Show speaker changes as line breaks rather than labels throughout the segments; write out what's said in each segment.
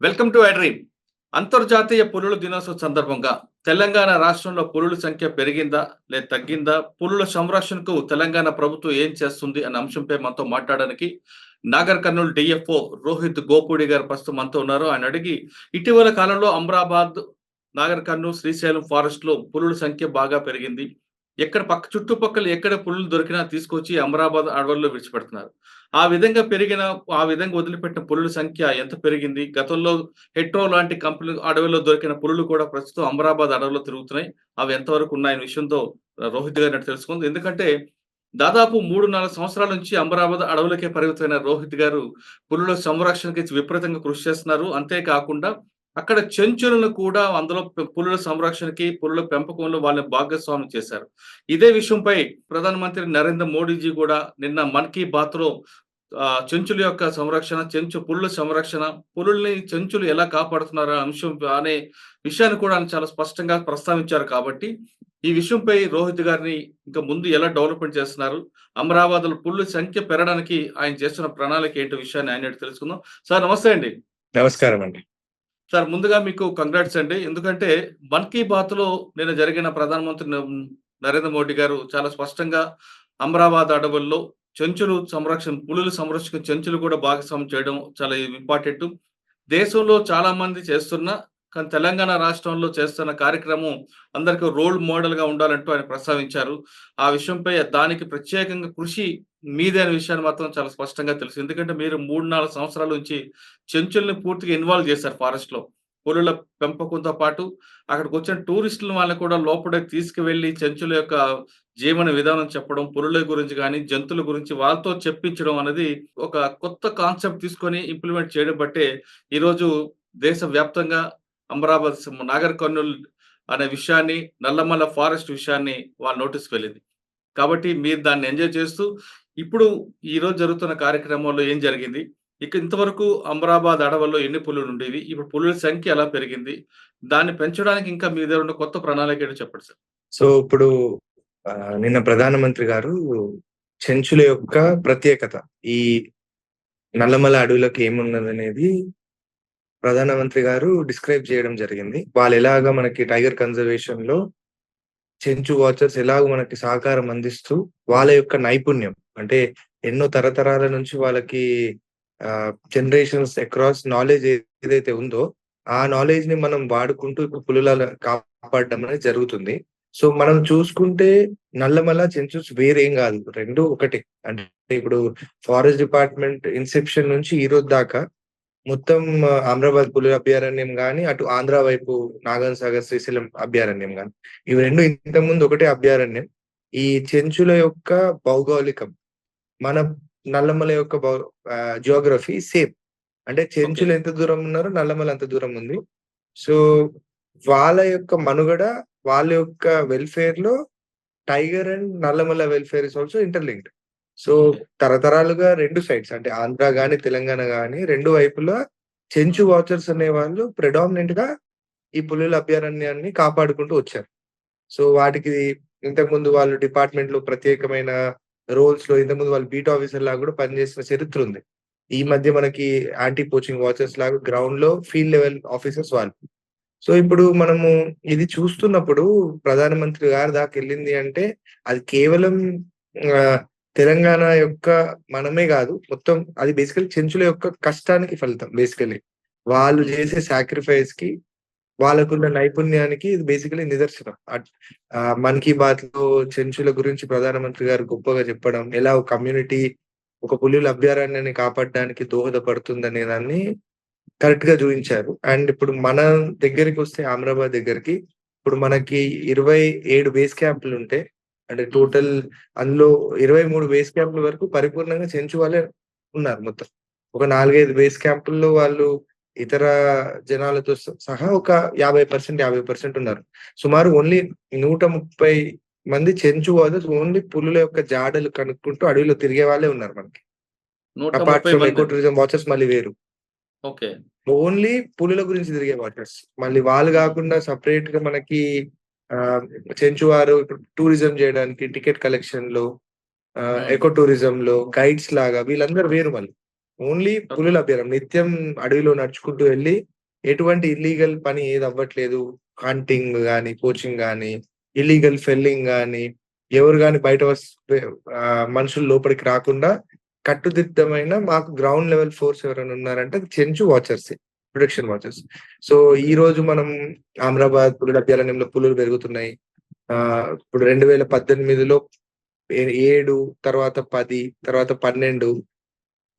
Welcome to iDream. అంతర్జాతీయ పులుల దినోత్సవం సందర్భంగా తెలంగాణ రాష్ట్రంలో పులుల సంఖ్య పెరిగిందా లేదా తగ్గిందా, పులుల సంరక్షణకు తెలంగాణ ప్రభుత్వం ఏం చేస్తుంది అనే అంశంపై మనతో మాట్లాడడానికి నాగర్ కర్నూలు డిఎఫ్ఓ రోహిత్ గోపూడి గారు ప్రస్తుతం మనతో ఉన్నారు. ఆయన అడిగి ఇటీవల కాలంలో అమరాబాద్, నాగర్ కర్నూలు, శ్రీశైలం ఫారెస్ట్ లో పులుల సంఖ్య బాగా పెరిగింది. ఎక్కడ చుట్టుపక్కల ఎక్కడ పులులు దొరికినా తీసుకొచ్చి అమరాబాద్ అడవుల్లో విడిచిపెడుతున్నారు. ఆ విధంగా వదిలిపెట్టిన పులుల సంఖ్య ఎంత పెరిగింది? గతంలో హెట్రో లాంటి కంపెనీ అడవిలో దొరికిన పులులు కూడా ప్రస్తుతం అమరాబాద్ అడవిలో తిరుగుతున్నాయి. అవి ఎంతవరకు ఉన్నాయనే విషయంతో రోహిత్ గారిని అడిగి తెలుసుకుందాం. ఎందుకంటే దాదాపు 3, 4 సంవత్సరాల నుంచి అమరాబాద్ అడవులకే పరిమితమైన రోహిత్ గారు పులుల సంరక్షణకి విపరీతంగా కృషి చేస్తున్నారు. అంతేకాకుండా అక్కడ చెంచులను కూడా అందులో పులుల సంరక్షణకి, పులుల పెంపకంలో వాళ్ళని భాగస్వామ్యం చేశారు. ఇదే విషయంపై ప్రధానమంత్రి నరేంద్ర మోడీజీ కూడా నిన్న మన్ కీ బాత్‌లో చెంచుల యొక్క సంరక్షణ, పులుల సంరక్షణ, పులుల్ని చెంచులు ఎలా కాపాడుతున్నారు అనే విషయాన్ని కూడా ఆయన చాలా స్పష్టంగా ప్రస్తావించారు కాబట్టి, ఈ విషయంపై రోహిత్ గారిని ఇంకా ముందు ఎలా డెవలప్‌మెంట్ చేస్తున్నారు? అమరాబాద్‌లో పులుల సంఖ్య పెరగడానికి ఆయన చేస్తున్న ప్రణాళిక ఏంటి విషయాన్ని ఆయన అడిగి తెలుసుకుందాం. సార్ నమస్తే అండి.
నమస్కారం అండి.
సార్ ముందుగా మీకు కంగ్రాట్స్ అండి. ఎందుకంటే మన్ కీ బాత్‌లో నిన్న జరిగిన ప్రధానమంత్రి నరేంద్ర మోడీ గారు చాలా స్పష్టంగా అమరాబాద్ అడవుల్లో పులుల సంరక్షణ చెంచులు కూడా భాగస్వామ్యం చేయడం చాలా ఇంపార్టెంటు. దేశంలో చాలా మంది చేస్తున్నా, కానీ తెలంగాణ రాష్ట్రంలో చేస్తున్న కార్యక్రమం అందరికి రోల్ మోడల్‌గా ఉండాలంటూ ఆయన ప్రస్తావించారు. ఆ విషయంపై దానికి ప్రత్యేకంగా కృషి మీదే అనే విషయాన్ని మాత్రం చాలా స్పష్టంగా తెలుసు. ఎందుకంటే మీరు 3, 4 సంవత్సరాల నుంచి చెంచుల్ని పూర్తిగా ఇన్వాల్వ్ చేశారు ఫారెస్ట్‌లో. పులుల పెంపకంతో పాటు అక్కడికొచ్చిన టూరిస్టుల వాళ్ళని కూడా లోపలికి తీసుకువెళ్ళి చెంచుల యొక్క జీవన విధానం చెప్పడం, పులుల గురించి గాని, జంతువుల గురించి వాళ్ళతో చెప్పించడం అనేది ఒక కొత్త కాన్సెప్ట్ తీసుకొని ఇంప్లిమెంట్ చేయడం బట్టే ఈరోజు దేశవ్యాప్తంగా అమరాబాద్, నాగర్ కర్నూల్ అనే విషయాన్ని, నల్లమల్ల ఫారెస్ట్ విషయాన్ని వాళ్ళ నోటీస్‌కి వెళ్ళింది. కాబట్టి మీరు దాన్ని ఎంజాయ్ చేస్తూ, ఇప్పుడు ఈరోజు జరుగుతున్న కార్యక్రమంలో ఏం జరిగింది? ఇంతవరకు అమరాబాద్ అడవుల్లో ఎన్ని పులులుండేవి? ఇప్పుడు పులుల సంఖ్య ఎలా పెరిగింది? దాన్ని పెంచడానికి ఇంకా మీ దగ్గర ఉన్న కొత్త ప్రణాళిక ఏంటో చెప్పండి సార్?
సో, ఇప్పుడు నిన్న ప్రధానమంత్రి గారు చెంచుల యొక్క ప్రత్యేకత, ఈ నల్లమల అడవులకు ఏమున్నదనేది ప్రధానమంత్రి గారు డిస్క్రైబ్ చేయడం జరిగింది. వాళ్ళెలాగా మనకి టైగర్ కన్జర్వేషన్‌లో చెంచు వాచర్స్ ఎలాగో మనకి సహకారం అందిస్తూ, వాళ్ళ యొక్క నైపుణ్యం అంటే ఎన్నో తరతరాల నుంచి వాళ్ళకి జనరేషన్స్ అక్రాస్ నాలెడ్జ్ ఏదైతే ఉందో, ఆ నాలెడ్జ్‌ని మనం వాడుకుంటూ ఇప్పుడు పులుల కాపాడడం అనేది జరుగుతుంది. సో, మనం చూసుకుంటే నల్లమల, చెంచుస్ వేరేం గాదు. 2 ఒకటే. అంటే ఇప్పుడు ఫారెస్ట్ డిపార్ట్‌మెంట్ ఇన్సెప్షన్ నుంచి ఈరోజు దాకా మొత్తం అమరాబాద్ పులి అభయారణ్యం గాని, అటు ఆంధ్ర వైపు నాగార్జున సాగర్, శ్రీశైలం అభయారణ్యం గాని, ఇవి 2 ఇంతకుముందు ఒకటే అభయారణ్యం. ఈ చెంచుల యొక్క భౌగోళికం, మన నల్లమల యొక్క జియోగ్రఫీ సేమ్. అంటే
ఓకే.
చెంచులు ఎంత దూరం ఉన్నారో నల్లమల అంత దూరం ఉంది. సో, వాళ్ళ యొక్క మనుగడ, వాళ్ళ యొక్క వెల్‌ఫేర్‌లో tiger and Nallamala welfare is also interlinked. So,
okay.
తరతరాలుగా 2 సైడ్స్ అంటే ఆంధ్ర గాని, తెలంగాణ గాని 2 వైపులా చెంచు వాచర్స్ అనేవాళ్ళు ప్రెడామినెంట్‌గా ఈ పులుల అభయారణ్యాన్ని కాపాడుకుంటూ వచ్చారు. సో, వాటికి ఇంతకుముందు వాళ్ళు డిపార్ట్‌మెంట్‌లో ప్రత్యేకమైన రోల్స్‌లో ఇంతకుముందు వాళ్ళు బీట్ ఆఫీసర్ లాగా కూడా పనిచేసిన చరిత్ర ఉంది. ఈ మధ్య మనకి యాంటీ పోచింగ్ వాచర్స్ లాగా గ్రౌండ్‌లో ఫీల్డ్ లెవెల్ ఆఫీసర్స్ వాళ్ళు. సో, ఇప్పుడు మనము ఇది చూస్తున్నప్పుడు ప్రధానమంత్రి గారి దాకెళ్ళింది అంటే, అది కేవలం తెలంగాణ యొక్క మనమే గాదు. మొత్తం అది బేసికల్లీ చెంచుల యొక్క కష్టానికి ఫలితం బేసికల్లీ. వాళ్ళు చేసే సాక్రిఫైస్‌కి వాళ్ళకున్న నైపుణ్యానికి ఇది బేసికలీ నిదర్శనం. 'మన్ కీ బాత్'లో చెంచుల గురించి ప్రధానమంత్రి గారు గొప్పగా చెప్పడం, ఎలా ఒక కమ్యూనిటీ ఒక పులుల అభయారణ్యాన్ని కాపాడడానికి దోహదపడుతుందనే దాన్ని కరెక్ట్‌గా చూయించారు. అండ్ ఇప్పుడు మన దగ్గరికొస్తే అమరాబాద్ దగ్గరికి, ఇప్పుడు మనకి 27 బేస్ క్యాంపులుంటే, అంటే
హ్మ్.
టోటల్ అందులో 23 బేస్ క్యాంపుల వరకు పరిపూర్ణంగా చెంచు వాళ్ళే ఉన్నారు మొత్తం. ఒక 4, 5 బేస్ క్యాంపుల్లో వాళ్ళు ఇతర జనాలతో సహా ఒక 50% ఉన్నారు. సుమారు ఓన్లీ 130 మంది చెంచు వారియర్స్ ఓన్లీ పులుల యొక్క జాడలు కనుక్కుంటూ అడవిలో తిరిగే వాళ్ళే ఉన్నారు మనకి. అపార్ట్
130
ఫ్రమ్
మంది.
ఎకో టూరిజం వాచర్స్ మళ్ళీ వేరు.
ఓకే.
ఓన్లీ పులుల గురించి తిరిగే వాచర్స్. మళ్ళీ వాళ్ళు
హ్మ్.
గాకుండా సెపరేట్‌గా మనకి ఆహ్, చెంచువారు ఇప్పుడు టూరిజం జేయడానికి టికెట్ కలెక్షన్‌లో,
హ్మ్.
ఎకో టూరిజంలో గైడ్స్ లాగా వీళ్ళందరూ వేరు మళ్ళీ. Only
okay.
పులుల అభయారణ్యం. నిత్యం అడవిలో నడుచుకుంటూ వెళ్లి ఎటువంటి ఇల్లీగల్ పని ఏది అవ్వట్లేదు. హంటింగ్ గాని, పోచింగ్ గాని, ఇల్లీగల్ ఫెల్లింగ్ గాని, ఎవరు గాని బయట మనుషులు లోపలికి రాకుండా కట్టుదిట్టమైన మాకు గ్రౌండ్ లెవెల్ ఫోర్స్ ఎవరైనా ఉన్నారంటే అది చెంచు వాచర్సే. Protection watchers. So,
okay.
ఈరోజు మనం అమరాబాద్ పులుల అభయారణ్యంలో పులులు పెరుగుతున్నాయి. ఇప్పుడు 2018లో 7 తర్వాత 10 తర్వాత 12
హ్మ్.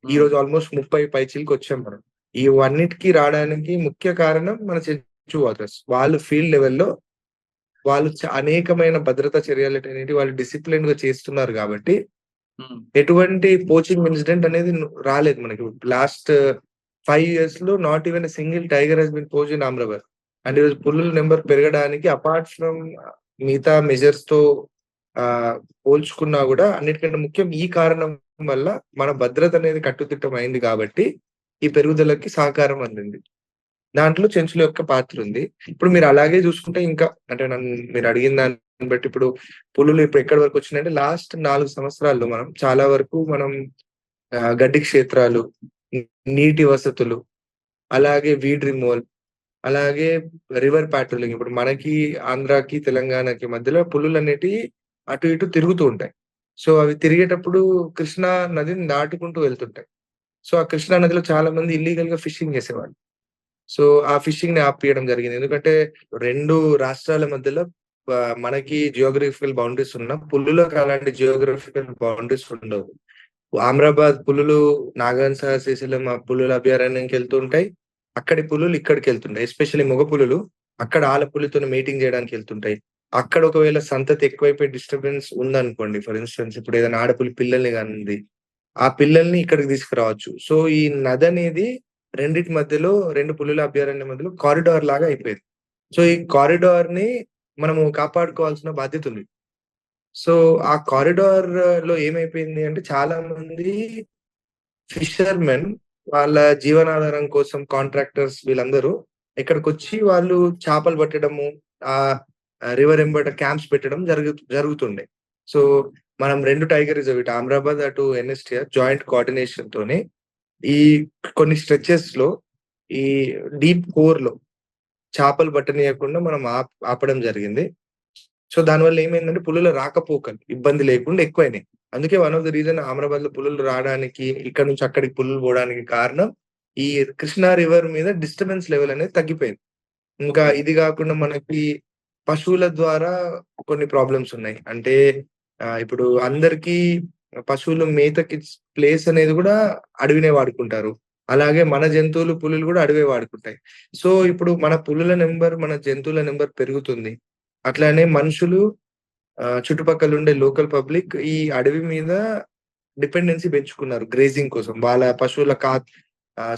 ఈరోజు ఆల్‌మోస్ట్ 30 పైచిలకొచ్చాం మనం. ఇవన్నిటికి రావడానికి ముఖ్య కారణం మన చెంచు వాచర్స్. వాళ్ళు ఫీల్డ్ లెవెల్‌లో వాళ్ళు అనేకమైన భద్రతా చర్యలనేటివి వాళ్ళు డిసిప్లిన్‌గా చేస్తున్నారు గాబట్టి
హ్మ్.
ఎటువంటి పోచింగ్ ఇన్సిడెంట్ అనేది రాలేదు మనకి. లాస్ట్ 5 ఇయర్స్‌లో not even a single tiger has been poached in Amrabad. And ఈరోజు పులుల
ఓకే.
నంబర్ పెరగడానికి అపార్ట్ ఫ్రమ్ మిగతా మెజర్స్‌తో ఆహ్, పోల్చుకున్నా గూడా అన్నిటికంటే ముఖ్యం ఈ కారణం వల్ల మన భద్రత అనేది కట్టుదిట్టం అయింది గాబట్టి, ఈ పెరుగుదలకి సహకారం అందింది. దాంట్లో చెంచుల యొక్క పాత్ర ఉంది. ఇప్పుడు మీరు అలాగే చూసుకుంటే ఇంకా అంటే మీరు అడిగిన దాన్ని బట్టి ఇప్పుడు పులులు ఇప్పుడు ఎక్కడి వరకు వచ్చినాయంటే లాస్ట్ 4 సంవత్సరాల్లో మనం చాలా వరకు మనం గడ్డి క్షేత్రాలు, నీటి వసతులు, అలాగే వీడ్ రిమూవల్, అలాగే రివర్ పాట్రోలింగ్. ఇప్పుడు మనకి ఆంధ్రాకి, తెలంగాణకి మధ్యలో పులులనేటివి అటు ఇటు తిరుగుతూ ఉంటాయి. సో, అవి తిరిగేటప్పుడు కృష్ణా నదిని దాటుకుంటూ వెళ్తుంటాయి. సో, ఆ కృష్ణా నదిలో చాలా మంది ఇల్లీగల్‌గా ఫిషింగ్ చేసేవాళ్ళు. సో, ఆ ఫిషింగ్‌ని ఆపేయడం జరిగింది. ఎందుకంటే 2 రాష్ట్రాల మధ్యలో మనకి జియోగ్రాఫికల్ బౌండరీస్ ఉన్న పులులకు అలాంటి జియోగ్రాఫికల్ బౌండరీస్ ఉండవు. అమరాబాద్ పులులు నాగార్జున సాగర్, శ్రీశైలం ఆ పులుల అభయారణ్యంకెళ్తూ ఉంటాయి. అక్కడి పులులు ఇక్కడికెళ్తుంటాయి. ఎస్పెషల్లీ మగ పులులు అక్కడ ఆల పులితోని మీటింగ్ జేయడానికెళ్తుంటాయి. అక్కడ ఒకవేళ సంతతి ఎక్కువైపోయి డిస్టర్బెన్స్ ఉందనుకోండి. ఫర్ ఇన్‌స్టెన్స్ ఇప్పుడు ఏదైనా ఆడపులి పిల్లల్ని కనింది. ఆ పిల్లల్ని ఇక్కడికి తీసుకురావచ్చు. సో, ఈ నదనేది రెండిటి మధ్యలో 2 పులుల అభయారణ్యం మధ్యలో కారిడార్ లాగా అయిపోయేది. సో, ఈ కారిడార్‌ని మనము కాపాడుకోవాల్సిన బాధ్యత ఉంది. సో, ఆ కారిడార్‌లో ఏమైపోయింది అంటే చాలా మంది ఫిషర్‌మెన్ వాళ్ళ జీవనాధారం కోసం కాంట్రాక్టర్స్ వీళ్ళందరూ ఇక్కడికొచ్చి వాళ్ళు చేపలు పట్టడము, ఆహ్, రివర్ ఎంబట క్యాంప్స్ పెట్టడం జరుగుతుండే. సో, మనం 2 టైగర్ రిజర్వ్ ఇటు అమరాబాద్, అటు ఎన్ఎస్‌టిఆర్ జాయింట్ కోఆర్డినేషన్‌తోని ఈ కొన్ని స్ట్రెచెస్‌లో ఈ డీప్ కోర్‌లో చేపలు పట్టనీయకుండా మనం ఆపడం జరిగింది. సో, దానివల్ల ఏమైందంటే పులుల రాకపోకలు ఇబ్బంది లేకుండా ఎక్కువైనాయి. అందుకే వన్ ఆఫ్ ద రీజన్ అమరాబాద్‌లో పులులు రాడానికి, ఇక్కడ నుంచి అక్కడికి పులులు పోవడానికి కారణం ఈ కృష్ణా రివర్ మీద డిస్టర్బెన్స్ లెవెల్ అనేది తగ్గిపోయింది. ఇంకా
ఓకే.
ఇది గాకుండా మనకి పశువుల ద్వారా కొన్ని ప్రాబ్లమ్స్ ఉన్నాయి. అంటే ఇప్పుడు అందరికీ పశువులు మేతకి ప్లేస్ అనేది గూడా అడవినే వాడుకుంటారు. అలాగే మన జంతువులు, పులులు గూడా అడవే వాడుకుంటాయి. సో, ఇప్పుడు మన పులుల నంబర్, మన జంతువుల నంబర్ పెరుగుతుంది. అట్లానే మనుషులు చుట్టుపక్కలుండే లోకల్ పబ్లిక్ ఈ అడవి మీద డిపెండెన్సీ పెంచుకున్నారు గ్రేజింగ్ కోసం. వాళ్ళ పశువుల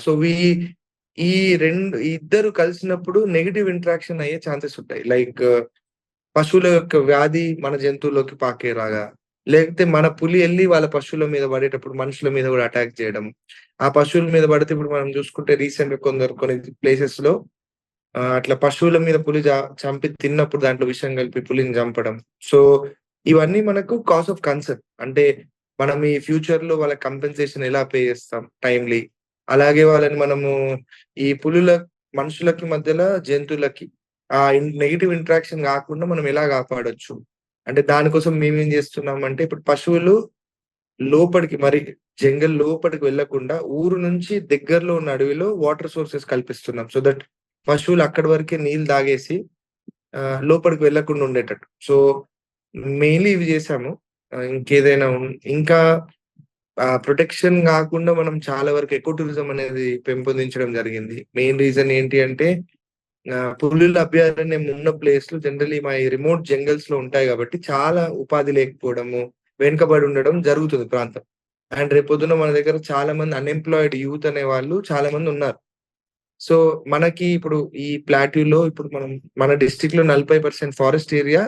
సో, ఈ ఇద్దరు కలిసినప్పుడు నెగెటివ్ ఇంటరాక్షన్ అయ్యే ఛాన్సెస్ ఉంటాయి. లైక్ పశువుల యొక్క వ్యాధి మన జంతువుల్లోకి పాకేలాగా, లేకపోతే మన పులి ఎళ్లి వాళ్ళ పశువుల మీద పడేటప్పుడు మనుషుల మీద గూడా అటాక్ చేయడం. ఆ పశువుల మీద పడితే ఇప్పుడు మనం చూసుకుంటే రీసెంట్‌గా కొన్ని ప్లేసెస్‌లో అట్లా పశువుల మీద పులి చంపి తిన్నప్పుడు దాంట్లో విషం కలిపి పులిని చంపడం. సో, ఇవన్నీ మనకు కాజ్ ఆఫ్ కన్సర్న్. అంటే మనం ఈ ఫ్యూచర్‌లో వాళ్ళకి కంపెన్సేషన్ ఎలా పే చేస్తాం టైమ్‌లీ. అలాగే వాళ్ళని మనము ఈ మనుషులకి మధ్యల జంతువులకి నెగెటివ్ ఇంటరాక్షన్ గాకుండా మనం ఎలా కాపాడొచ్చు? అంటే దానికోసం మేమేం జేస్తున్నామంటే ఇప్పుడు పశువులు లోపలికి మరి జంగల్ లోపటికి వెళ్ళకుండా ఊరు నుంచి దగ్గరలో ఉన్న అడవిలో వాటర్ సోర్సెస్ కల్పిస్తున్నాం. సో దట్ పశువులు అక్కడి వరకే నీళ్ళు తాగేసి లోపలికి వెళ్ళకుండా ఉండేటట్టు. సో, మెయిన్‌లీ ఇవి చేశాము. ఇంకేదైనా ఇంకా ప్రొటెక్షన్ గాకుండా మనం చాలా వరకు ఎకో టూరిజం అనేది పెంపొందించడం జరిగింది. మెయిన్ రీజన్ ఏంటి అంటే పులుల అభయారణ్యం ఉన్న ప్లేస్‌లు జనరల్లీ మా ఈ రిమోట్ జంగల్స్‌లో ఉంటాయి గాబట్టి చాలా ఉపాధి లేకపోవడము, వెనుకబడి ఉండడం జరుగుతుంది ప్రాంతం. అండ్ రేపొద్దున మన దగ్గర చాలా మంది అన్‌ఎంప్లాయిడ్ యూత్ అనేవాళ్ళు చాలా మందున్నారు. సో, మనకి ఇప్పుడు ఈ ప్లాట్యూలో ఇప్పుడు మన డిస్ట్రిక్ట్‌లో 40% forest area,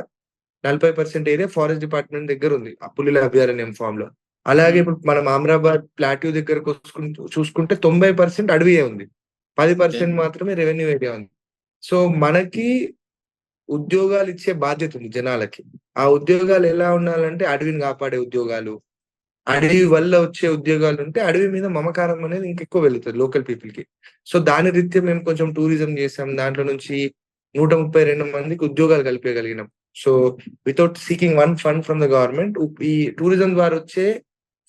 40% area forest department దగ్గరుంది. ఆ పులుల అభయారణ్యం ఫామ్‌లో. అలాగే
హ్మ్.
ఇప్పుడు మనం అమరాబాద్ ప్లాట్యూ చూసుకుంటే 90% అడవియే ఉంది.
ఓకే.
10% మాత్రమే రెవెన్యూ ఏరియా ఉంది. సో, మనకి ఉద్యోగాలిచ్చే బాధ్యతుంది జనాలకి. ఆ ఉద్యోగాలు ఎలా ఉండాలంటే అడవిని కాపాడే ఉద్యోగాలు. అడవి వల్ల వచ్చే ఉద్యోగాలుంటే అడవి మీద మమకారం అనేది ఇంకెక్కువ వెళుతది లోకల్ పీపుల్‌కి. సో, దాని రీత్యా మేము కొంచెం టూరిజం చేసాం. దాంట్లో నుంచి 132 మందికి ఉద్యోగాలు కల్పియగలిగినాం. So, without seeking one fund from the government ఈ టూరిజం ద్వారా వచ్చే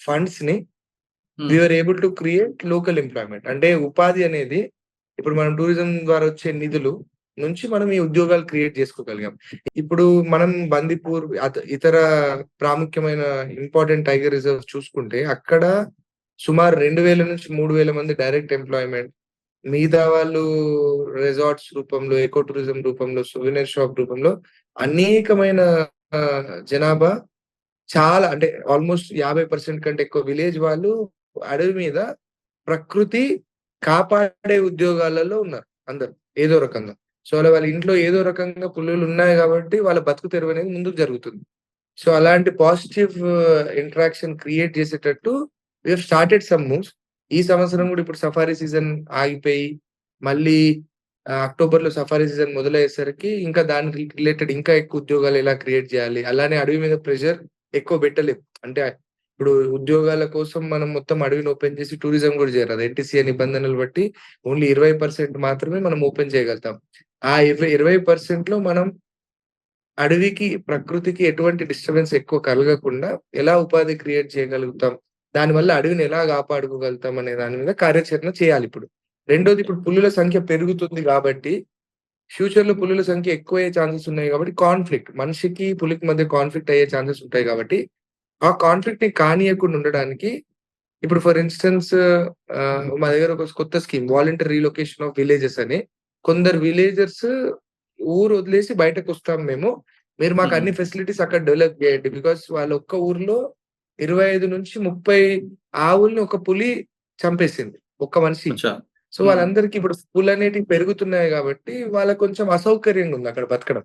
ఫండ్స్‌ని we
hmm.
Are able to create local employment. అంటే ఉపాధి అనేది ఇప్పుడు మనం టూరిజం ద్వారా వచ్చే నిధులు నుంచి మనం ఈ ఉద్యోగాలు క్రియేట్ చేసుకోగలిగాం. ఇప్పుడు మనం బందిపూర్ ఇతర ప్రాముఖ్యమైన ఇంపార్టెంట్ టైగర్ రిజర్వ్స్ చూసుకుంటే అక్కడ సుమారు 2000-3000 మంది డైరెక్ట్ ఎంప్లాయ్‌మెంట్. మిగతా వాళ్ళు రిసార్ట్స్ రూపంలో, ఎకో టూరిజం రూపంలో, సూవెనిర్ షాప్ రూపంలో అనేకమైన జనాభా చాలా అంటే ఆల్‌మోస్ట్ 50% కంటే ఎక్కువ విలేజ్ వాళ్ళు అడవి మీద ప్రకృతి కాపాడే ఉద్యోగాలలో ఉన్నారు అందరూ ఏదో రకంగా. సో, అలా వాళ్ళ ఇంట్లో ఏదో రకంగా పులులున్నాయి గాబట్టి వాళ్ళ బతుకు తెరువనేది ముందుకు జరుగుతుంది. సో, అలాంటి పాజిటివ్ ఇంటరాక్షన్ క్రియేట్ చేసేటట్టు we have started some moves. ఈ సంవత్సరం గూడా ఇప్పుడు సఫారీ సీజన్ ఆగిపోయి, మళ్ళీ అక్టోబర్‌లో సఫారీ సీజన్ మొదలయ్యేసరికి ఇంకా దానికి రిలేటెడ్ ఇంకా ఎక్కువ ఉద్యోగాలు ఎలా క్రియేట్ జేయాలి? అలానే అడవి మీద ప్రెషర్ ఎక్కువ పెట్టలేం. అంటే ఇప్పుడు ఉద్యోగాల కోసం మనం మొత్తం అడవిని ఓపెన్ చేసి టూరిజం గూడా జేయరాదు. ఎన్‌టీసీఏ నిబంధనలు బట్టి ఓన్లీ 20% మాత్రమే మనం ఓపెన్ చేయగలుగుతాం. ఆ 20%లో మనం అడవికి, ప్రకృతికి ఎటువంటి డిస్టర్బెన్స్ ఎక్కువ కలగకుండా ఎలా ఉపాధి క్రియేట్ చేయగలుగుతాం? దానివల్ల అడవిని ఎలా కాపాడుకోగలుగుతాం అనే దాని మీద కార్యాచరణ చేయాలిప్పుడు. రెండోది
ఓకే.
ఇప్పుడు పులుల సంఖ్య పెరుగుతుంది గాబట్టి, ఫ్యూచర్‌లో పులుల సంఖ్య ఎక్కువయ్యే ఛాన్సెస్ ఉన్నాయి గాబట్టి కాన్‌ఫ్లిక్ట్ మనిషికి, పులికి మధ్య కాన్‌ఫ్లిక్ట్ అయ్యే ఛాన్సెస్ ఉంటాయి గాబట్టి, ఆ కాన్‌ఫ్లిక్ట్‌ని కానీయకుండా ఉండడానికి ఇప్పుడు ఫర్ ఇన్‌స్టెన్స్ మా దగ్గర ఒక కొత్త scheme voluntary relocation of villages అని. కొందరు విలేజర్స్ ఊరు వదిలేసి బయటకొస్తాం మేము. మీరు మాకు
హుహు.
అన్ని ఫెసిలిటీస్ అక్కడ డెవలప్ చేయండి. బికాస్ వాళ్ళ ఒక్క ఊర్లో 25-30 ఆవుల్ని ఒక పులి చంపేసింది. ఒక్క మనిషి.
అచ్చా!
సో,
హ్మ్.
వాళ్ళందరికి ఇప్పుడు పులనేటివి పెరుగుతున్నాయి గాబట్టి వాళ్ళకి కొంచెం అసౌకర్యంగా ఉంది అక్కడ బతకడం.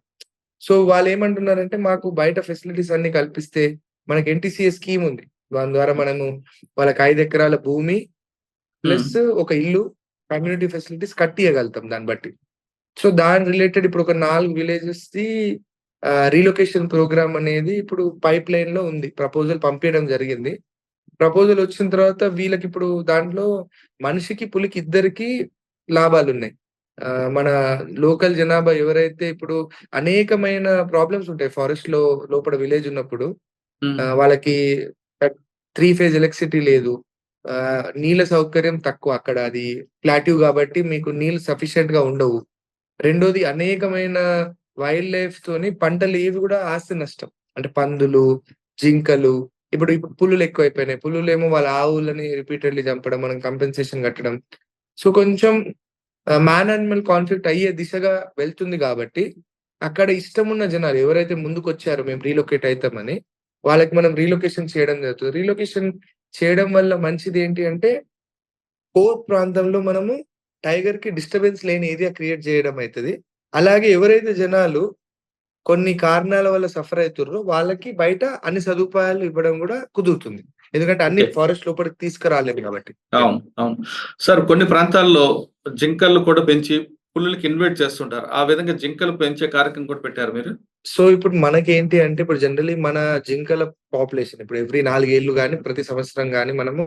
సో, వాళ్ళేమంటున్నారంటే మాకు బయట ఫెసిలిటీస్ అన్నీ కల్పిస్తే మనకి ఎన్‌టీసీఏ స్కీమ్ ఉంది. దాని ద్వారా మనము వాళ్ళకి 5 ఎకరాల భూమి
హ్మ్.
ప్లస్ ఒక ఇల్లు, కమ్యూనిటీ ఫెసిలిటీస్ కట్టియగలుగుతాం దాన్ని బట్టి. సో, దాని రిలేటెడ్ ఇప్పుడు ఒక 4 విలేజెస్‌ది రీలొకేషన్ ప్రోగ్రామ్ అనేది ఇప్పుడు పైప్‌లైన్‌లో ఉంది. ప్రపోజల్ పంపియడం జరిగింది. ప్రపోజల్ వచ్చిన తర్వాత వీళ్ళకిప్పుడు దాంట్లో మనిషికి, పులికి ఇద్దరికీ లాభాలున్నాయి. మన లోకల్ జనాభా ఎవరైతే ఇప్పుడు అనేకమైన ప్రాబ్లమ్స్ ఉంటాయి ఫారెస్ట్‌లో లోపల విలేజ్ ఉన్నప్పుడు.
హ్మ్.
వాళ్ళకి 3 ఫేజ్ ఎలక్ట్రిసిటీ లేదు. నీళ్ళ సౌకర్యం తక్కువ అక్కడ అది ప్లాట్యూ గాబట్టి మీకు నీళ్ళు సఫిషియెంట్‌గా ఉండవు. రెండోది అనేకమైన వైల్డ్ లైఫ్‌తోని పంటలేవి గూడా ఆస్తి నష్టం. అంటే పందులు, జింకలు ఇప్పుడు పులులు ఎక్కువైపోయినాయి. పులులేమో వాళ్ళ ఆవులని రిపీటెడ్‌లీ చంపడం, మనం కంపెన్సేషన్ కట్టడం. సో, కొంచెం మ్యాన్ యానిమల్ కాన్ఫ్లిక్ట్ అయ్యే దిశగా వెళ్తుంది గాబట్టి, అక్కడ ఇష్టమున్న జనాలు ఎవరైతే ముందుకొచ్చారో మేము రీలొకేట్ అయితామని, వాళ్ళకి మనం రీలొకేషన్ చేయడం జరుగుతది. రీలొకేషన్ చేయడం వల్ల మంచిదేంటి అంటే, కోర్ ప్రాంతంలో మనము టైగర్‌కి డిస్టర్బెన్స్ లేని ఏరియా క్రియేట్ జేయడం అయితది. అలాగే ఎవరైతే జనాలు కొన్ని కారణాల వల్ల సఫర్ అయితుర్రో వాళ్ళకి బయట అన్ని సదుపాయాలు ఇవ్వడం గూడా కుదురుతుంది. ఎందుకంటే అన్ని
ఓకే.
ఫారెస్ట్ లోపలికి తీసుకురాలేము గాబట్టి. యాహ్!
అవును. అవును. సార్ కొన్ని ప్రాంతాల్లో జింకలు కూడా పెంచి పులులకి ఇన్వైట్ చేస్తుంటారు. ఆ విధంగా జింకలు పెంచే కార్యక్రమం కూడా పెట్టారా మీరు?
సో, ఇప్పుడు మనకేంటి అంటే, ఇప్పుడు జనరల్లీ మన జింకల పాపులేషన్ ఇప్పుడు ఎవ్రీ 4 ఏళ్ళు గాని, ప్రతి సంవత్సరం గాని మనము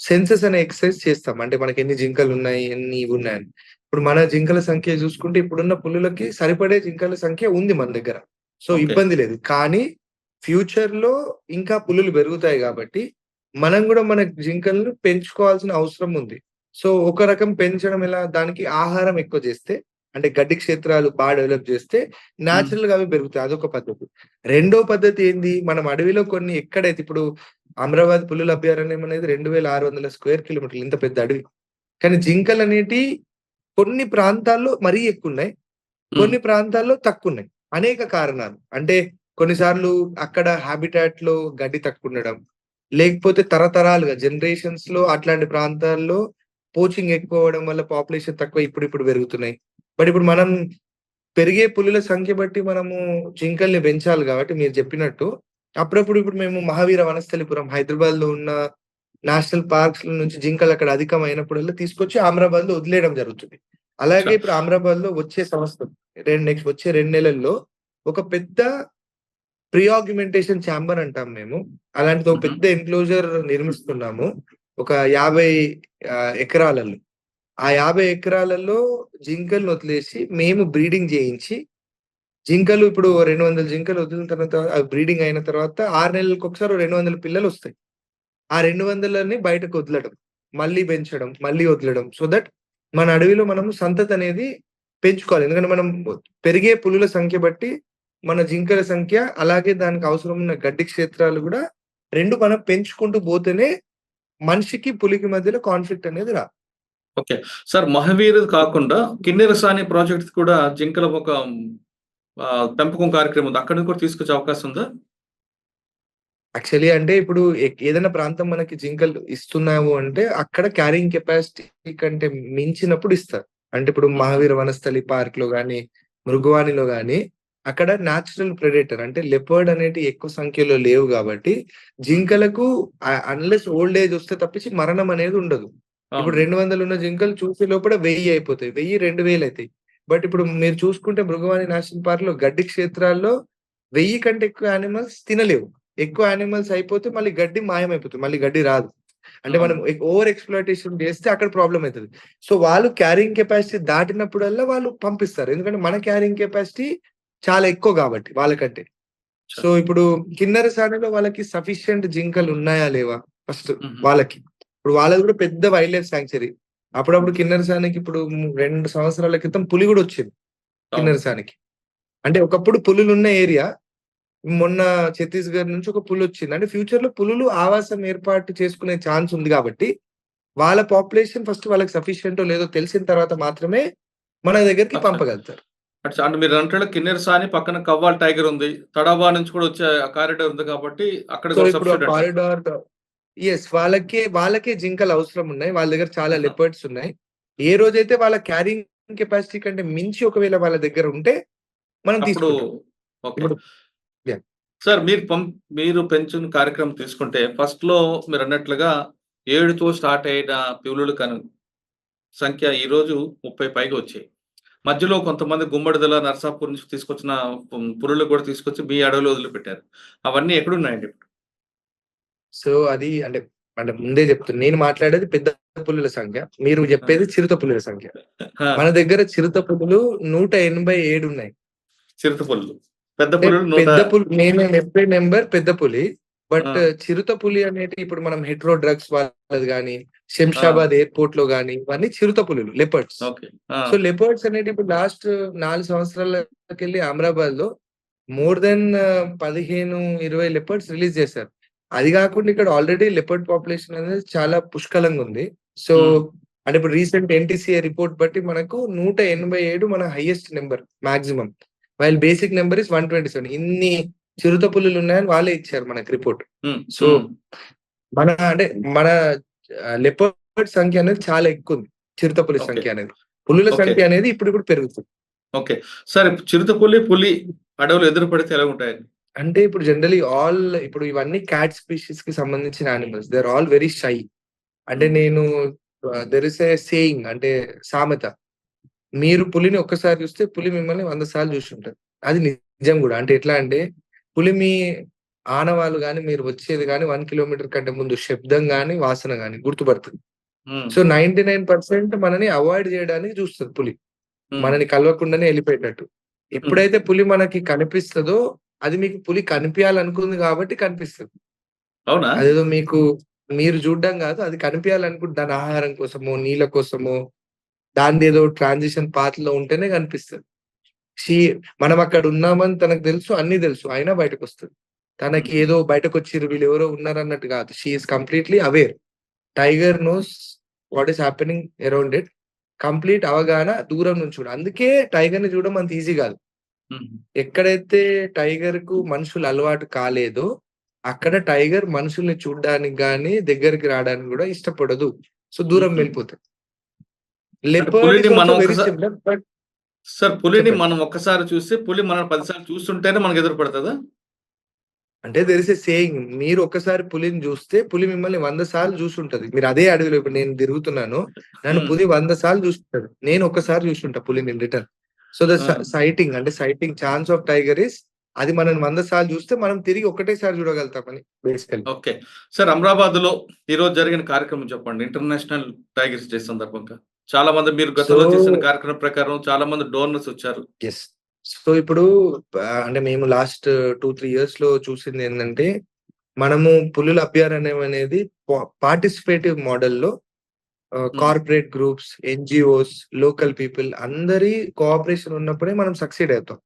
సెన్సస్ అనే ఎక్సర్‌సైజ్ చేస్తాం. అంటే మనకెన్ని జింకలున్నాయి, ఎన్ని ఇవున్నాయని. ఇప్పుడు మన జింకల సంఖ్య జూసుకుంటే ఇప్పుడున్న పులులకి సరిపడే జింకల సంఖ్య ఉంది మన దగ్గర. So,
okay.
ఇబ్బంది లేదు. కానీ ఫ్యూచర్‌లో ఇంకా పులులు పెరుగుతాయి గాబట్టి, మనం గూడా మన జింకలను పెంచుకోవాల్సిన అవసరం ఉంది. సో ఒక రకం పెంచడం ఎలా, దానికి ఆహారం ఎక్కువ చేస్తే, అంటే గడ్డి క్షేత్రాలు బాగా డెవలప్ చేస్తే న్యాచురల్ గా అవి పెరుగుతాయి. అదొక పద్ధతి. రెండో పద్ధతి ఏంది, మనం అడవిలో కొన్ని ఎక్కడైతే ఇప్పుడు అమరావతి పులుల అభయారణ్యం అనేది 2600 స్క్వేర్ కిలోమీటర్లు, ఇంత పెద్ద అడవి. కానీ జింకలు అనేటి కొన్ని ప్రాంతాల్లో మరీ ఎక్కువ ఉన్నాయి, కొన్ని ప్రాంతాల్లో తక్కువ ఉన్నాయి. అనేక కారణాలు, అంటే కొన్నిసార్లు అక్కడ హ్యాబిటాట్ లో గడ్డి తక్కువ ఉండడం, లేకపోతే తరతరాలుగా జనరేషన్స్ లో అట్లాంటి ప్రాంతాల్లో పోచింగ్ ఎక్కువ అవ్వడం వల్ల పాపులేషన్ తక్కువ ఇప్పుడు పెరుగుతున్నాయి. బట్ ఇప్పుడు మనం పెరిగే పులుల సంఖ్య బట్టి మనము జింకల్ని పెంచాలి కాబట్టి మీరు చెప్పినట్టు అప్పుడప్పుడు ఇప్పుడు మేము మహావీర వనస్థలిపురం హైదరాబాద్ లో ఉన్న నేషనల్ పార్క్స్ నుంచి జింకలు అక్కడ అధికమైనప్పుడల్లా తీసుకొచ్చి అమరాబాద్ లో వదిలేయడం జరుగుతుంది. అలాగే ఇప్పుడు అమరాబాద్ లో వచ్చే సంవత్సరం నెక్స్ట్ వచ్చే 2 నెలల్లో ఒక పెద్ద ప్రీ ఆగ్యుమెంటేషన్ ఛాంబర్ అంటాం మేము, అలాంటిది ఒక పెద్ద ఎన్క్లోజర్ నిర్మిస్తున్నాము ఒక 50 ఎకరాలలో. ఆ 50 ఎకరాలలో జింకలను వదిలేసి మేము బ్రీడింగ్ చేయించి, జింకలు ఇప్పుడు 200 జింకలు వదిలిన తర్వాత అవి బ్రీడింగ్ అయిన తర్వాత 6 నెలలకు ఒకసారి 200 పిల్లలు వస్తాయి. ఆ 200లని బయటకు వదలడం, మళ్ళీ పెంచడం, మళ్ళీ వదలడం. సో దట్ మన అడవిలో మనము సంతతి అనేది పెంచుకోవాలి. ఎందుకంటే మనం పెరిగే పులుల సంఖ్య బట్టి మన జింకల సంఖ్య, అలాగే దానికి అవసరం ఉన్న గడ్డి క్షేత్రాలు కూడా 2 మనం పెంచుకుంటూ పోతేనే మనిషికి పులికి మధ్యలో కాన్ఫ్లిక్ట్ అనేది రాదు.
ఓకే. సార్, మహావీర్ కాకుండా కిన్నెరసాని ప్రాజెక్ట్ కూడా జింకల ఒక పెంపకం కార్యక్రమం ఉంది. అక్కడి నుంచి కూడా తీసుకొచ్చే అవకాశం ఉందా?
యాక్చువల్లీ అంటే ఇప్పుడు ఏదైనా ప్రాంతం మనకి జింకలు ఇస్తున్నాము అంటే అక్కడ క్యారింగ్ కెపాసిటీ కంటే మించినప్పుడు ఇస్తారు. అంటే ఇప్పుడు మహావీర వనస్థలి పార్క్ లో గాని, మృగవాణిలో గాని అక్కడ న్యాచురల్ ప్రెడేటర్ అంటే లెపర్డ్ అనేటి ఎక్కువ సంఖ్యలో లేవు కాబట్టి జింకలకు అన్లెస్ ఓల్డ్ ఏజ్ వస్తే తప్పించి మరణం అనేది ఉండదు. ఇప్పుడు 200 ఉన్న జింకలు చూసే లోపల 1000 అయిపోతాయి. 1000, 2000 అవుతాయి. బట్ ఇప్పుడు మీరు చూసుకుంటే మృగవాణి నేషనల్ పార్క్ లో గడ్డి క్షేత్రాల్లో 1000 కంటే ఎక్కువ యానిమల్స్ తినలేవు. ఎక్కువ యానిమల్స్ అయిపోతే మళ్ళీ గడ్డి మాయమైపోతుంది. మళ్ళీ గడ్డి రాదు. అంటే మనం ఓవర్ ఎక్స్‌ప్లాయిటేషన్ చేస్తే అక్కడ ప్రాబ్లమ్ అయితది. సో వాళ్ళు క్యారింగ్ కెపాసిటీ దాటినప్పుడల్లా వాళ్ళు పంపిస్తారు. ఎందుకంటే మన క్యారింగ్ కెపాసిటీ చాలా ఎక్కువ కాబట్టి వాళ్ళకంటే. సో ఇప్పుడు కిన్నెరసానిలో వాళ్ళకి సఫిషియెంట్ జింకలు ఉన్నాయా లేవా ఫస్ట్ వాళ్ళకి. ఇప్పుడు వాళ్ళది కూడా పెద్ద వైల్డ్ లైఫ్ సాంక్చురీ. అప్పుడప్పుడు కిన్నెరసానికి ఇప్పుడు 2 సంవత్సరాల క్రితం పులి కూడా వచ్చింది కిన్నెరసానికి. అంటే ఒకప్పుడు పులులున్న ఏరియా, మొన్న ఛత్తీస్‌గఢ్ నుంచి ఒక పులొచ్చింది. అంటే ఫ్యూచర్‌లో పులులు ఆవాసం ఏర్పాటు చేసుకునే ఛాన్స్ ఉంది కాబట్టి, వాళ్ళ పాపులేషన్ ఫస్ట్ వాళ్ళకి సఫిషియెంటో లేదో తెలిసిన తర్వాత మాత్రమే మన దగ్గరికి పంపగలుగుతారు.
అంటే మీరు అంటే కిన్నెరసాని పక్కన కవ్వాల్ టైగర్ ఉంది. తడాబా నుంచి కూడా వచ్చే కారిడార్ ఉంది కాబట్టి అక్కడ
సో
కూడా
ఇప్పుడు ఆ
సబ్‌స్టిట్యూట్ అంటారు.
కారిడార్ వాళ్ళకే జింకలు అవసరం ఉన్నాయి. వాళ్ళ దగ్గర చాలా లెపర్డ్స్ ఉన్నాయి. ఏ రోజైతే వాళ్ళ క్యారింగ్ కెపాసిటీ కంటే మించి ఒకవేళ వాళ్ళ దగ్గర ఉంటే మనం
అప్పుడు
తీసుకుంటాం.
ఓకే.
ఇప్పుడు యాహ్!
సార్, మీరు పెంచిన కార్యక్రమం తీసుకుంటే ఫస్ట్‌లో మీరన్నట్లుగా 7తో స్టార్ట్ అయిన పులుల సంఖ్య ఈరోజు 30 పైగా వచ్చాయి. మధ్యలో కొంతమంది గుమ్మడిదల, నర్సాపూర్ నుంచి తీసుకొచ్చిన పులులు కూడా తీసుకొచ్చి మీ అడవిలో వదిలిపెట్టారు. అవన్నీ ఎక్కడున్నాయండి ఇప్పుడు?
సో అది అంటే ముందే చెప్తున్నా. నేను మాట్లాడేది పెద్ద పులుల సంఖ్య. మీరు చెప్పేది చిరుత పులుల సంఖ్య.
ఆ!
మన దగ్గర చిరుత పులులు 187 ఉన్నాయి.
చిరుత పులులు. పెద్ద
అంటే
పులులు
పెద్ద పులి నేను చెప్పే నంబర్ పెద్ద పులి. బట్
ఆ!
చిరుత పులి అనేటివి ఇప్పుడు మనం హెట్రో డ్రగ్స్ వాళ్ళది గాని,
ఆ!
శంషాబాద్ ఎయిర్‌పోర్ట్ లో గాని ఇవన్నీ చిరుత పులులు, లెపర్డ్స్.
ఓకే. ఆ!
సో లెపర్డ్స్ అనేటివి ఇప్పుడు లాస్ట్ 4 సంవత్సరాలకెళ్ళి అమరాబాద్‌లో మోర్ దెన్ 15, 20 లెపర్డ్స్ రిలీజ్ చేశారు. అది గాకుండా ఇక్కడ ఆల్రెడీ లెపర్డ్ పాపులేషన్ అనేది చాలా పుష్కలంగా ఉంది. సో
హ్మ్.
అంటే ఇప్పుడు రీసెంట్ ఎన్‌టీసీఏ రిపోర్ట్ బట్టి మనకు 187 మన highest number maximum. While basic number is 127. ఇన్ని చిరుత పులులు ఉన్నాయని వాళ్ళే ఇచ్చారు మనకు రిపోర్ట్.
హ్మ్.
సో మన అంటే మన లెపర్డ్ సంఖ్య అనేది చాలా ఎక్కువుంది. చిరుత పులి
ఓకే.
సంఖ్య అనేది. పులుల
ఓకే.
సంఖ్య అనేది ఇప్పుడు పెరుగుతుంది.
ఓకే. సరే, చిరుత పులి అడవిలో ఎదురు పడితే ఎలా ఉంటాయండి?
అంటే ఇప్పుడు జనరల్లీ ఇప్పుడు ఇవన్నీ క్యాట్ స్పీషీస్‌కి సంబంధించిన animals. They are all very shy. అంటే నేను దేర్ ఇస్ ఎ సేయింగ్, అంటే సామెత. మీరు పులిని ఒక్కసారి చూస్తే పులి మిమ్మల్ని 100 సార్లు చూసుంటది. అది నిజం గూడా. అంటే ఎట్లా అంటే పులి మీ ఆనవాళ్ళు గాని, మీరు వచ్చేది గాని 1 కిలోమీటర్ కంటే ముందు శబ్దం గాని, వాసన గాని గుర్తుపడుతది.
హ్మ్.
సో 99% మనని అవాయిడ్ జేయడానికి చూస్తది పులి.
హ్మ్.
మనని కలవకుండానే ఎళ్ళిపోయేటట్టు. ఎప్పుడైతే పులి మనకి కనిపిస్తదో, అది మీకు పులి కనిపియాలనుకుంది కాబట్టి కనిపిస్తది.
అవునా?
అదేదో మీకు మీరు చూడడం కాదు, అది కనిపియాలనుకుంటే దాని ఆహారం కోసమో, నీళ్ళ కోసమో, దానిదేదో ట్రాన్సిషన్ పాత్‌లో ఉంటేనే కనిపిస్తది. షీ మనం అక్కడ ఉన్నామని తనకు తెలుసు, అన్నీ తెలుసు. అయినా బయటకొస్తది. తనకి
హుహు.
ఏదో బయటకొచ్చిర్రు వీళ్ళెవరో ఉన్నారన్నట్టు కాదు. She is completely aware. Tiger knows what is happening around it. Complete అవగాహన దూరం నుంచి కూడా. అందుకే టైగర్‌ని చూడడం అంత ఈజీ కాదు.
హుహు.
ఎక్కడైతే టైగర్‌కు మనుషులు అలవాటు కాలేదో, అక్కడ టైగర్ మనుషుల్ని చూడ్డానికి గాని, దగ్గరికి రాడానికి గూడా ఇష్టపడదు. సో, దూరం
హుహు.
వెళ్ళిపోతది.
అంటే
లెపర్డ్
పులిని
ఈస్
మనం
ఆల్సో వెరీ
ఒక్కసా
సిమిలర్ బట్
సార్ పులిని
చెప్పండి.
మనం ఒక్కసారి చూస్తే, పులి మనల్ని 10 సార్లు చూస్తుంటేనే మనకు ఎదురు పడతదా?
అంటే దేర్ ఇస్ ఎ సేయింగ్. మీరు ఒక్కసారి పులిని జూస్తే, పులి మిమ్మల్ని 100 సార్లు జూసుంటది. మీరు అదే అడవిలో ఇప్పుడు నేను తిరుగుతున్నాను. నన్ను
హ్మ్.
పులి 100 సార్లు జూసుంటది. నేను ఒక్కసారి జూసుంటా పులిని ఇన్ రిటర్న్. సో, ద
ఆ!
Citing chance of tiger is అది మనల్ని 100 సార్లు జూస్తే, మనం తిరిగి ఒకటేసారి జూడగలుగుతామని బేసికల్లీ.
ఓకే. సార్ అమరాబాద్‌లో ఈరోజు జరిగిన కార్యక్రమం చెప్పండి. ఇంటర్నేషనల్ టైగర్స్ డే సందర్భంగా. చాలా మంది మీరు
సో
గతంలో చేసిన కార్యక్రమం ప్రకారం చాలా మంది డోనర్స్ వచ్చారు.
యెస్. సో, ఇప్పుడు అంటే మేము లాస్ట్ 2, 3 ఇయర్స్‌లో చూసిందేందంటే, మనము పులుల అభయారణ్యం అనేది పార్టిసిపేటివ్ మోడల్‌లో
హ్మ్.
Corporate groups, NGOs, local people అందరి కోఆపరేషన్ ఉన్నప్పుడే మనం సక్సీడ్ అవుతాం.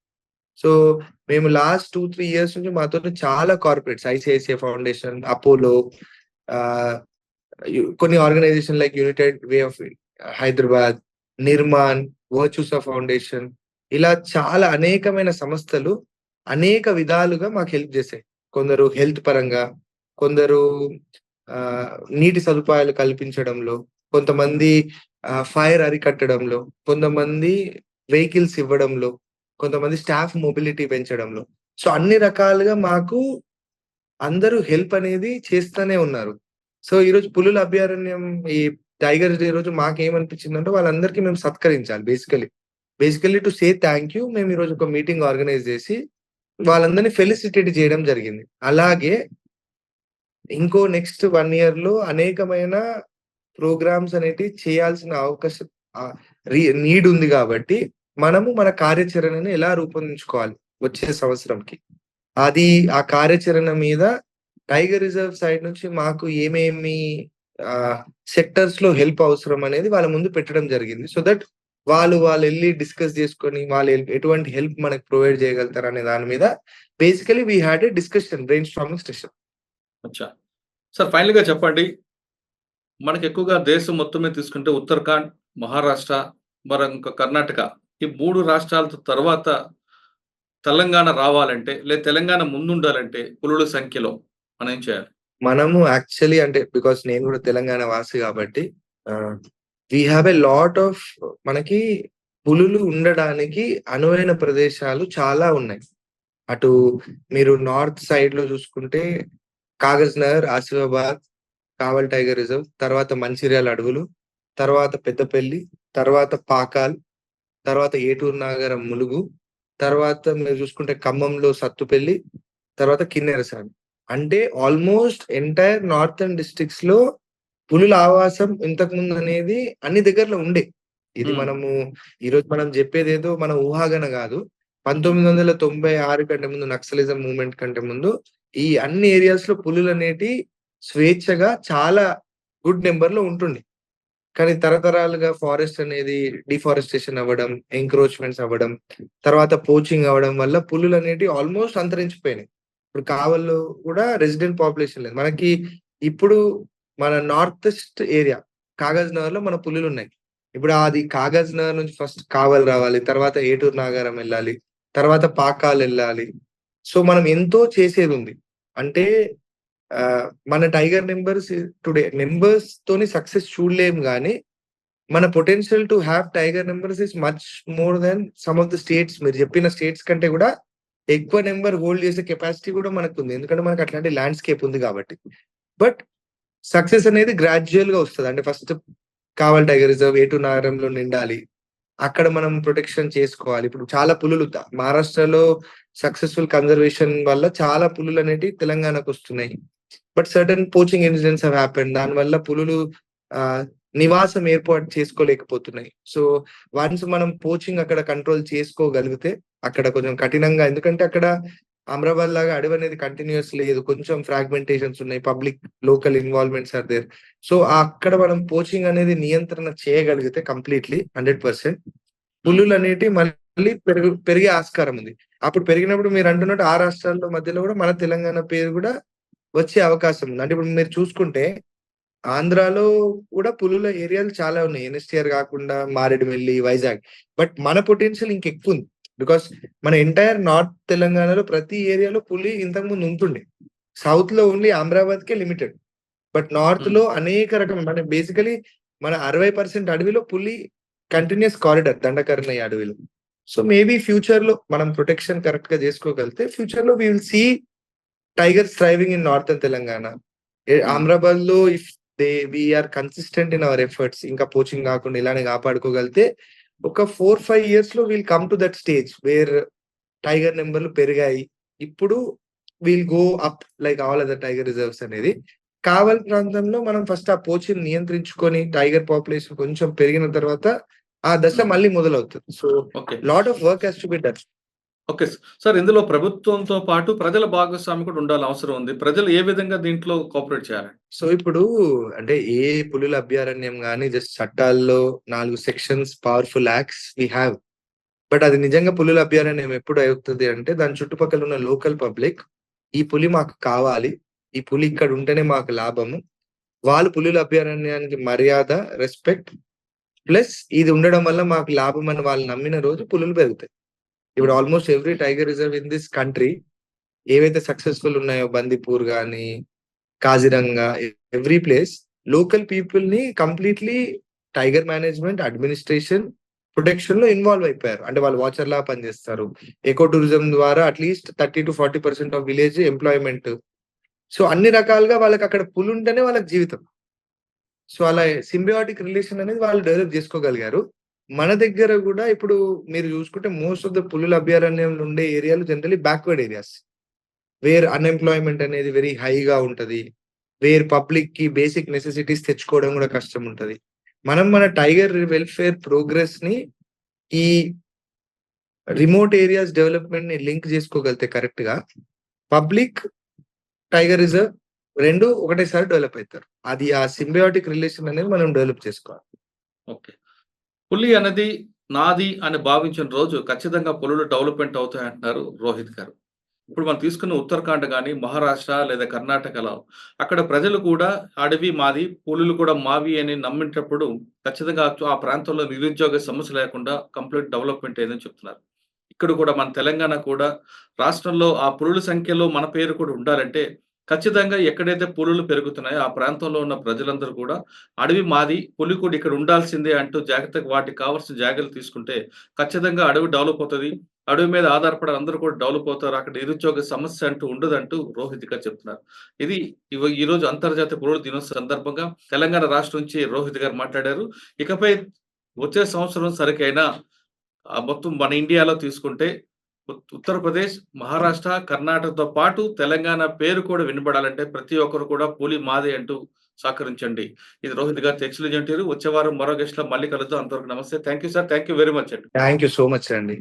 సో, మేము లాస్ట్ 2, 3 ఇయర్స్ నుంచి మాతోటి చాలా corporates ICICI foundation, Apollo ah, కొన్ని organization like United Way of Hyderabad, Nirman, Virtusa foundation ఇలా చాలా అనేకమైన సంస్థలు అనేక విధాలుగా మాకు హెల్ప్ చేశాయి. కొందరు హెల్త్ పరంగా, కొందరు నీటి సదుపాయాలు కల్పించడంలో, కొంతమంది ఫైర్ అరికట్టడంలో, కొంతమంది వెహికల్స్ ఇవ్వడంలో, కొంతమంది స్టాఫ్ మొబిలిటీ పెంచడంలో. సో, అన్ని రకాలుగా మాకు అందరూ హెల్ప్ అనేది చేస్తూనే ఉన్నారు. సో, ఈరోజు పులుల అభయారణ్యం ఈ టైగర్స్ డే రోజు మాకేమనిపించిందంటే వాళ్ళందరికీ మేము సత్కరించాలి basically. Basically to say thank you మేము ఈరోజు ఒక మీటింగ్ ఆర్గనైజ్ చేసి వాళ్ళందరిని ఫెలిసిటేట్ చేయడం జరిగింది. అలాగే ఇంకో నెక్స్ట్ 1 ఇయర్‌లో అనేకమైన ప్రోగ్రామ్స్ అనేటివి చేయాల్సిన అవకాశం ఆహ్, నీడ్ ఉంది గాబట్టి, మనము మన కార్యాచరణను ఎలా రూపొందించుకోవాలి వచ్చే సంవత్సరంకి. అది ఆ కార్యాచరణ మీద టైగర్ రిజర్వ్ సైడ్ నుంచి మాకు ఏమేమి ఆహ్, సెక్టర్స్‌లో హెల్ప్ అవసరం అనేది వాళ్ళ ముందు పెట్టడం జరిగింది. సో దట్ వాళ్ళెళ్లి డిస్కస్ చేసుకొని వాళ్ళు ఎటువంటి హెల్ప్ మనకు ప్రొవైడ్ చేయగలుగుతారనే దాని మీద basically we had a discussion brainstorming session.
అచ్చా! సార్ ఫైనల్‌గా చెప్పండి. మనకెక్కువగా దేశం మొత్తం మీద తీసుకుంటే ఉత్తరాఖండ్, మహారాష్ట్ర, మరి ఇంకా కర్ణాటక ఈ 3 రాష్ట్రాలతో తర్వాత తెలంగాణ రావాలంటే, తెలంగాణ ముందుండాలంటే పులుల సంఖ్యలో మనం ఏం చేయాలి?
మనము యాక్చువల్లీ అంటే బికాజ్ నేను గూడా తెలంగాణ వాసి గాబట్టి ah, we have a lot of మనకి పులులు ఉండడానికి అనువైన ప్రదేశాలు చాలా ఉన్నాయి. అటు మీరు నార్త్ సైడ్‌లో జూసుకుంటే కాగజ్‌నగర్, ఆసిఫాబాద్, కావల్ టైగర్ రిజర్వ్, తర్వాత మంచిర్యాల అడవులు, తర్వాత పెద్దపల్లి, తర్వాత పాకాల్, తర్వాత ఏటూరు నాగారం ములుగు, తర్వాత మీరు జూసుకుంటే ఖమ్మంలో సత్తుపల్లి, తర్వాత కిన్నెరసాని. అంటే ఆల్‌మోస్ట్ ఎంటైర్ నార్థర్న్ డిస్ట్రిక్ట్స్‌లో పులుల ఆవాసం ఇంతకుముందనేది అన్ని దగ్గరలో ఉండే. ఇది
హ్మ్.
మనము ఈరోజు మనం జెప్పేదేదో మన ఊహాగాన గాదు.
హుహు.
1996 కంటే ముందు నక్సలిజం మూవ్‌మెంట్ కంటే ముందు ఈ అన్ని ఏరియాస్‌లో పులులనేటియి స్వేచ్ఛగా చాలా గుడ్ నంబర్‌లో ఉంటుండే. కానీ తరతరాలుగా ఫారెస్ట్ అనేది డిఫారెస్టేషన్ అవ్వడం, ఎంక్రోచ్‌మెంట్స్ అవ్వడం, తర్వాత పోచింగ్ అవ్వడం వల్ల పులులనేటివి ఆల్‌మోస్ట్ అంతరించిపోయినాయి. ఇప్పుడు కావల్లో కూడా రెసిడెంట్ పాపులేషన్ లేదు. మనకి ఇప్పుడు మన నార్త్ ఈస్ట్ ఏరియా కాగజ్‌నగర్‌లో మన పులులున్నాయి. ఇప్పుడు అది కాగజ్‌నగర్ నుంచి ఫస్ట్ కావల్ రావాలి. తర్వాత ఏటూరు నాగారం ఎళ్ళాలి. తర్వాత పాకాల్ ఎళ్ళాలి. సో, మనం ఎంతో చేసేదుంది. అంటే మన టైగర్ నంబర్స్ తోని సక్సెస్ చూడలేము గానీ, మన potential to have tiger numbers is much more than some of the states మీరు చెప్పిన స్టేట్స్ కంటే గూడా ఎక్కువ నంబర్ హోల్డ్ చేసే కెపాసిటీ గూడా మనకుంది. ఎందుకంటే మనకు అట్లాంటి ల్యాండ్‌స్కేప్ ఉంది గాబట్టి. బట్ సక్సెస్ అనేది గ్రాడ్యుయల్‌గా వస్తది. అంటే ఫస్ట్ కావల్ టైగర్ రిజర్వ్, ఏటూరు నాగారంలో నిండాలి. అక్కడ మనం ప్రొటెక్షన్ చేసుకోవాలి. ఇప్పుడు చాలా పులులు మహారాష్ట్రలో సక్సెస్‌ఫుల్ కన్జర్వేషన్ వల్ల చాలా పులులనేటివి తెలంగాణకొస్తున్నాయి. But certain poaching incidents have happened. దానివల్ల పులులు ఆహ్, నివాసం ఏర్పాటు చేసుకోలేకపోతున్నాయి. సో, వన్స్ మనం పోచింగ్ అక్కడ కంట్రోల్ చేసుకోగలిగితే, అక్కడ కొంచెం కఠినంగా ఎందుకంటే అక్కడ అమరాబాద్ లాగా అడవి అనేది కంటిన్యూస్ లేదు. కొంచెం ఫ్రాగ్మెంటేషన్స్ ఉన్నాయి. Public local involvements are there. So, అక్కడ మనం పోచింగ్ అనేది నియంత్రణ చేయగలిగితే కంప్లీట్‌లీ 100% పులులనేటివి మళ్ళీ పెరిగే ఆస్కారం ఉంది. అప్పుడు పెరిగినప్పుడు మీరంటున్నట్టు ఆ రాష్ట్రాల్లో మధ్యలో గూడా మన తెలంగాణ పేరు గూడా వచ్చే అవకాశం ఉంది. అంటే ఇప్పుడు మీరు చూసుకుంటే ఆంధ్రాలో కూడా పులుల ఏరియాలు చాలా ఉన్నాయి. ఎన్ఎస్‌టిఆర్ గాకుండా మారేడుమిల్లి, వైజాగ్. బట్ మన పొటెన్షియల్ ఇంకెక్కువుంది. బికాస్ మన ఎంటైర్ నార్త్ తెలంగాణలో ప్రతి ఏరియాలో పులి ఇంతకుముందు ఉంటుండే. సౌత్‌లో ఓన్లీ అమరావతికే లిమిటెడ్. బట్
హ్మ్.
నార్త్‌లో అనేక రకమైన మన బేసికల్లీ మన 60% అడవిలో పులి కంటిన్యూయస్ కారిడార్ దండకర్ణయ్య అడవిలో. సో, మేబీ ఫ్యూచర్‌లో మనం ప్రొటెక్షన్ కరెక్ట్‌గా జేసుకోగలిగితే ఫ్యూచర్‌లో we will see tigers thriving in northern Telangana.
Hmm.
అమరాబాద్‌లో if we are consistent in our efforts ఇంకా పోచింగ్ గాకుండా ఇలానే కాపాడుకోగలిగితే ఒక 4, 5 ఇయర్స్‌లో will come to that stage where tiger నంబర్‌లు పెరిగాయి. ఇప్పుడు will go up like all other tiger reserves అనేది. కావలి ప్రాంతంలో మనం ఫస్ట్ ఆ పోచింగ్ నియంత్రించుకొని టైగర్ పాపులేషన్ కొంచెం పెరిగిన తర్వాత ఆ దశ
హ్మ్.
మళ్ళీ మొదలవుతది. So,
okay.
Lot of work has to be done.
Okay. Sir ఇందులో ప్రభుత్వంతో పాటు ప్రజల భాగస్వామ్యం కూడా ఉండాల్సిన అవసరం ఉంది. ప్రజలు ఏ విధంగా దీంట్లో కోఆపరేట్ చేయాలి?
సో, ఇప్పుడు అంటే ఏ పులుల అభయారణ్యం గాని జస్ట్ చట్టాల్లో 4 sections powerful acts we have. But అది నిజంగా పులుల అభయారణ్యం ఎప్పుడు అవుతది అంటే దాని చుట్టుపక్కల ఉన్న లోకల్ పబ్లిక్ ఈ పులి మాకు కావాలి. ఈ పులి ఇక్కడ ఉంటేనే మాకు లాభము. వాళ్ళు పులుల అభయారణ్యానికి మర్యాద, రెస్పెక్ట్ ప్లస్ ఇది ఉండడం వల్ల మాకు లాభం అని వాళ్ళు నమ్మిన రోజు పులులు పెరుగుతాయి. ఇప్పుడు
hmm.
Almost every tiger reserve in this country ఏవైతే సక్సెస్‌ఫుల్ ఉన్నాయో బందిపూర్ గాని, కాజిరంగా ఎవ్రి ప్లేస్ లోకల్ పీపుల్‌ని కంప్లీట్‌లీ టైగర్ మేనేజ్‌మెంట్, అడ్మినిస్ట్రేషన్, ప్రొటెక్షన్‌లో ఇన్వాల్వ్ అయిపోయారు. అంటే వాళ్ళు వాచర్‌లాగా పనిచేస్తారు. ఎకో టూరిజం ద్వారా at least 30-40% of village employment. So, అన్ని రకాలుగా వాళ్ళకక్కడ పులుంటేనే వాళ్ళకి జీవితం. సో, అలా సింబయోటిక్ రిలేషన్ అనేది వాళ్ళు డెవలప్ జేసుకోగలిగారు. మన దగ్గర గూడా ఇప్పుడు మీరు జూసుకుంటే మోస్ట్ ఆఫ్ ద పులుల అభయారణ్యంలో ఉండే ఏరియాలు generally backward areas. Where unemployment అనేది వెరీ హైగా ఉంటది. వేర్ పబ్లిక్‌కి బేసిక్ నెసెసిటీస్ తెచ్చుకోవడం గూడా కష్టం ఉంటది. మనం మన టైగర్ వెల్‌ఫేర్ ప్రోగ్రెస్‌ని ఈ రిమోట్ ఏరియాస్ డెవలప్‌మెంట్‌ని లింక్ జేసుకోగలిగితే కరెక్ట్‌గా పబ్లిక్, టైగర్ రిజర్వ్ 2 ఒకటేసారి డెవలప్ అయితారు. అది ఆ సింబయోటిక్ రిలేషన్ అనేది మనం డెవలప్ చేసుకోవాలి.
ఓకే. పులి అనేది నాది అని భావించిన రోజు ఖచ్చితంగా పులులు డెవలప్‌మెంట్ అవుతాయంటున్నారు రోహిత్ గారు. ఇప్పుడు మనం తీసుకున్న ఉత్తరాఖండ్ గాని, మహారాష్ట్ర లేదా కర్ణాటకలో అక్కడ ప్రజలు కూడా అడవి మాది, పులులు కూడా మావి అని నమ్మేటప్పుడు ఖచ్చితంగా ఆ ప్రాంతంలో నిరుద్యోగ సమస్య లేకుండా కంప్లీట్ డెవలప్‌మెంట్ అయిందని చెప్తున్నారు. ఇక్కడ కూడా మన తెలంగాణ కూడా రాష్ట్రంలో ఆ పులుల సంఖ్యలో మన పేరు కూడా ఉండాలంటే ఖచ్చితంగా ఎక్కడైతే పులులు పెరుగుతున్నాయో ఆ ప్రాంతంలో ఉన్న ప్రజలందరూ కూడా అడవి మాది, పులి కూడా ఇక్కడ ఉండాల్సిందే అంటూ జాగ్రత్తగా వాటికి కావాల్సిన జాగ్రత్తలు తీసుకుంటే ఖచ్చితంగా అడవి డెవలప్ అవుతది. అడవి మీద ఆధారపడి అందరూ కూడా డెవలప్ అవుతారు. అక్కడ నిరుద్యోగ సమస్య అంటూ ఉండదంటూ రోహిత్ గారు చెప్తున్నారు. ఇది ఈరోజు అంతర్జాతీయ పులుల దినోత్సవం సందర్భంగా తెలంగాణ రాష్ట్రం నుంచి రోహిత్ గారు మాట్లాడారు. ఇకపై వచ్చే సంవత్సరం సరికైనా మొత్తం మన ఇండియాలో తీసుకుంటే ఉత్తరప్రదేశ్, మహారాష్ట్ర, కర్ణాటకతో పాటు తెలంగాణ పేరు కూడా వినబడాలంటే ప్రతి ఒక్కరు కూడా పులి మాదే అంటూ సహకరించండి. ఇది రోహిత్ గారితో ఎక్స్‌క్లూజివ్ ఇంటర్వ్యూ. వచ్చే వారం మరో గెస్ట్‌లో మళ్ళీ కలుద్దాం. అంతవరకు నమస్తే. Thank you sir. Thank you very much అండి.
థాంక్ యూ సో మచ్ అండి.